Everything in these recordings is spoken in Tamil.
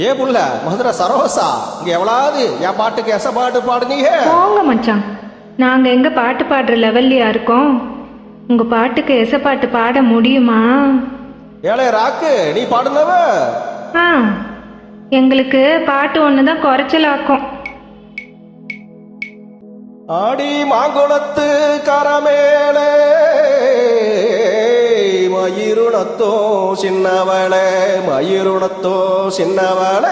ஏ புள்ள மதுரை சரோசா, இங்க எவ்வளவு என் பாட்டுக்கு எச பாட்டு பாடுனீங்க? போங்க மச்சான், நாங்க எங்க பாட்டு பாடுற லெவல்லையா இருக்கோம்? உங்க பாட்டுக்கு எச பாட்டு பாட முடியுமா? ஏழை ராக்கு, நீ பாடுனவ? எங்களுக்கு பாட்டு ஒண்ணுதான் குறைச்சலாக்கும். ஆடி மாங்குளத்து கரமேலே மயிருணத்தோ சின்னவளே, மயிருணத்தோ சின்னவளே,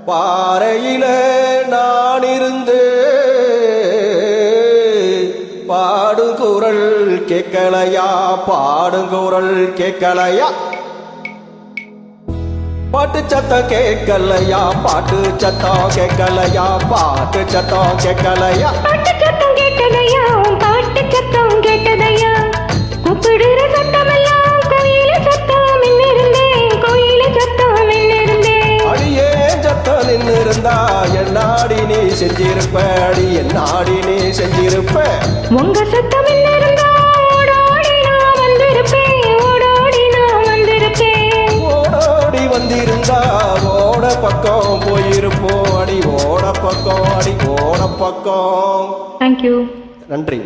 பாறையில நான் இருந்து பாடுங்குரல் கேட்கலையா, பாடுங்குரல் கேட்கலையா, பாட்டு சத்தம் கேட்கலையா, பாட்டு சத்தம் கேட்கலையா, பாட்டு சத்தம் கேட்கலையா, பாட்டு சத்தம் கேட்டதையா, பாட்டு சத்தம் கேட்டதையா, கூப்பிடுற சத்தம் எல்லாம் கோயில சத்தம் நின்னிருந்தேன், கோயில சத்தம் நின்னிருந்தேன். அடியே சத்தம் நின்னிருந்தா என்னாடி நீ செஞ்சிருப்ப, அடி என்னாடி நீ செஞ்சிருப்ப. உங்க சத்தம் நின்னிருந்தா ஓடோடி நான் வந்திருப்பேன், ஓடோடி நான் வந்திருப்பேன். ஓடோடி வந்திருந்தா ஓட பக்கம் போயிருப்போம், அடி ஓட பக்கம், அடி ஓட பக்கம். தேங்க்யூ. நன்றி.